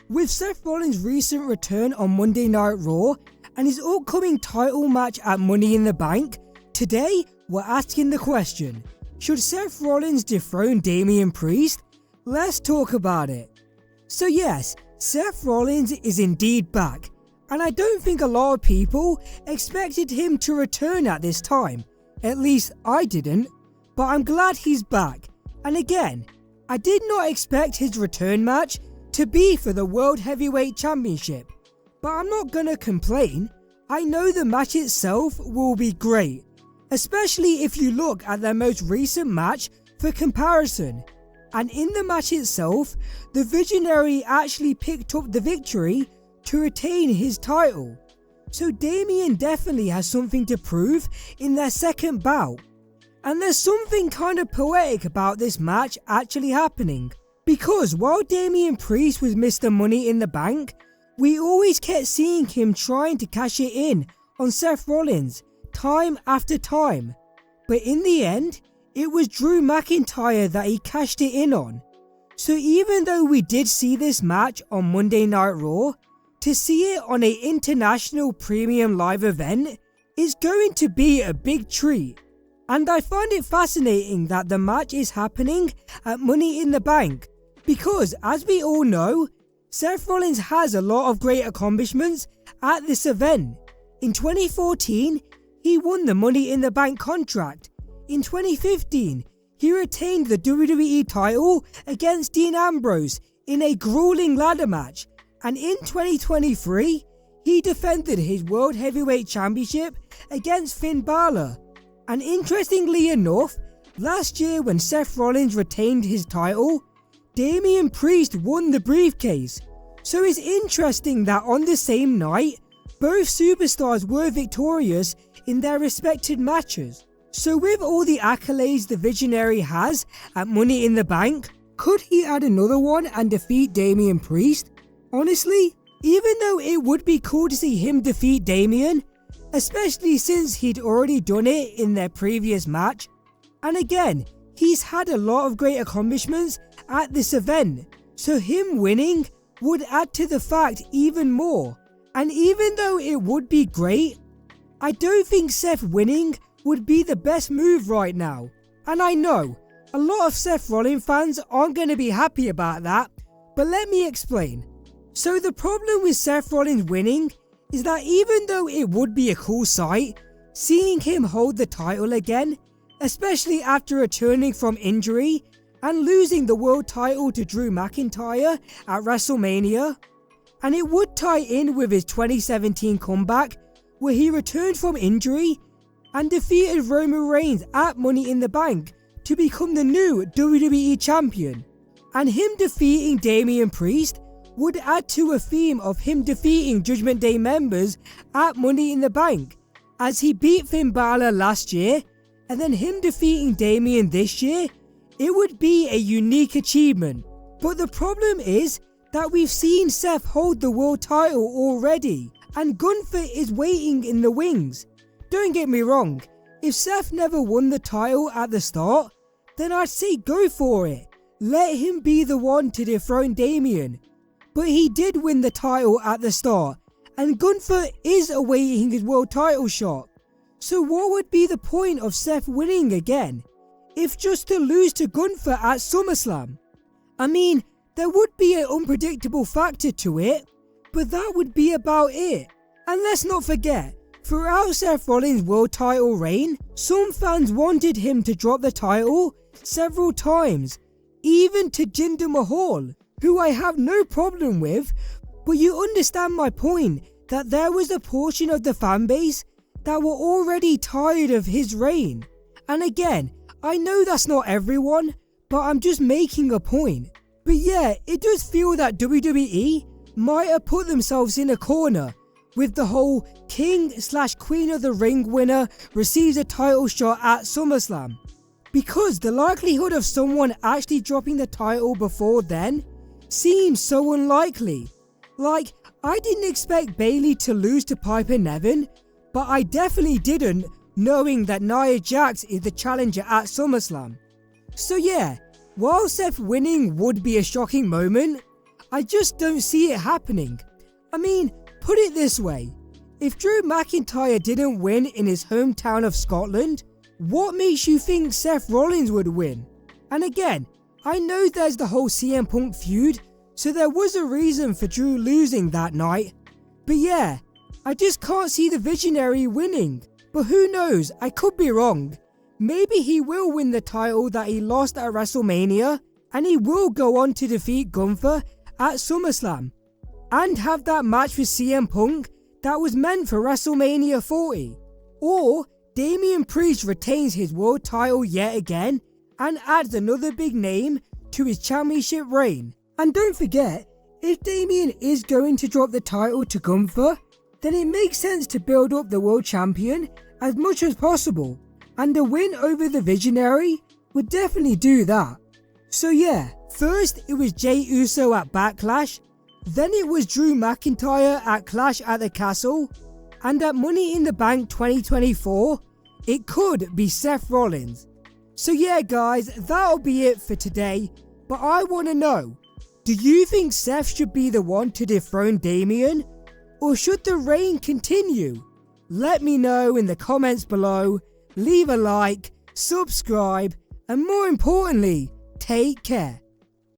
With Seth Rollins' recent return on Monday Night Raw and his upcoming title match at Money in the Bank, today we're asking the question, should Seth Rollins dethrone Damian Priest? Let's talk about it. So yes, Seth Rollins is indeed back, and I don't think a lot of people expected him to return at this time. At least I didn't, but I'm glad he's back. And again, I did not expect his return match to be for the World Heavyweight Championship, but I'm not gonna complain. I know the match itself will be great, especially if you look at their most recent match for comparison. And in the match itself, the Visionary actually picked up the victory to retain his title. So Damian definitely has something to prove in their second bout. And there's something kind of poetic about this match actually happening. Because while Damian Priest was Mr. Money in the Bank, we always kept seeing him trying to cash it in on Seth Rollins time after time. But in the end, it was Drew McIntyre that he cashed it in on. So even though we did see this match on Monday Night Raw, to see it on an international premium live event is going to be a big treat. And I find it fascinating that the match is happening at Money in the Bank. Because, as we all know, Seth Rollins has a lot of great accomplishments at this event. In 2014, he won the Money in the Bank contract. In 2015, he retained the WWE title against Dean Ambrose in a grueling ladder match. And in 2023, he defended his World Heavyweight Championship against Finn Balor. And interestingly enough, last year when Seth Rollins retained his title, Damian Priest won the briefcase. So it's interesting that on the same night, both superstars were victorious in their respected matches. So with all the accolades the Visionary has at Money in the Bank, could he add another one and defeat Damian Priest? Honestly, even though it would be cool to see him defeat Damian, especially since he'd already done it in their previous match, and again, he's had a lot of great accomplishments at this event, so him winning would add to the fact even more. And even though it would be great, I don't think Seth winning would be the best move right now. And I know, a lot of Seth Rollins fans aren't going to be happy about that, but let me explain. So the problem with Seth Rollins winning is that even though it would be a cool sight, seeing him hold the title again, especially after returning from injury and losing the world title to Drew McIntyre at WrestleMania, and it would tie in with his 2017 comeback where he returned from injury and defeated Roman Reigns at Money in the Bank to become the new WWE Champion. And him defeating Damian Priest would add to a theme of him defeating Judgment Day members at Money in the Bank, as he beat Finn Balor last year, and then him defeating Damian this year. It would be a unique achievement. But the problem is that we've seen Seth hold the world title already, and Gunther is waiting in the wings. Don't get me wrong, if Seth never won the title at the start, then I'd say go for it. Let him be the one to dethrone Damian. But he did win the title at the start, and Gunther is awaiting his world title shot. So what would be the point of Seth winning again, if just to lose to Gunther at SummerSlam? I mean, there would be an unpredictable factor to it, but that would be about it. And let's not forget, throughout Seth Rollins' world title reign, some fans wanted him to drop the title several times, even to Jinder Mahal, who I have no problem with, but you understand my point that there was a portion of the fanbase that were already tired of his reign. And again, I know that's not everyone, but I'm just making a point. But yeah, it does feel that WWE might have put themselves in a corner with the whole King/Queen of the Ring winner receives a title shot at SummerSlam, because the likelihood of someone actually dropping the title before then seems so unlikely. Like, I didn't expect Bayley to lose to Piper Niven, but I definitely didn't knowing that Nia Jax is the challenger at SummerSlam. So yeah, while Seth winning would be a shocking moment, I just don't see it happening. I mean, put it this way. If Drew McIntyre didn't win in his hometown of Scotland, what makes you think Seth Rollins would win? And again, I know there's the whole CM Punk feud, so there was a reason for Drew losing that night. But yeah, I just can't see the Visionary winning. But who knows, I could be wrong. Maybe he will win the title that he lost at WrestleMania, and he will go on to defeat Gunther at SummerSlam, and have that match with CM Punk that was meant for WrestleMania 40. Or Damian Priest retains his world title yet again and adds another big name to his championship reign. And don't forget, if Damian is going to drop the title to Gunther, then it makes sense to build up the world champion as much as possible, and the win over the Visionary would definitely do that. So yeah, first it was Jey Uso at Backlash, then it was Drew McIntyre at Clash at the Castle, and at Money in the Bank 2024, it could be Seth Rollins. So yeah guys, that'll be it for today, but I want to know, do you think Seth should be the one to dethrone Damian, or should the reign continue? Let me know in the comments below, leave a like, subscribe, and more importantly, take care.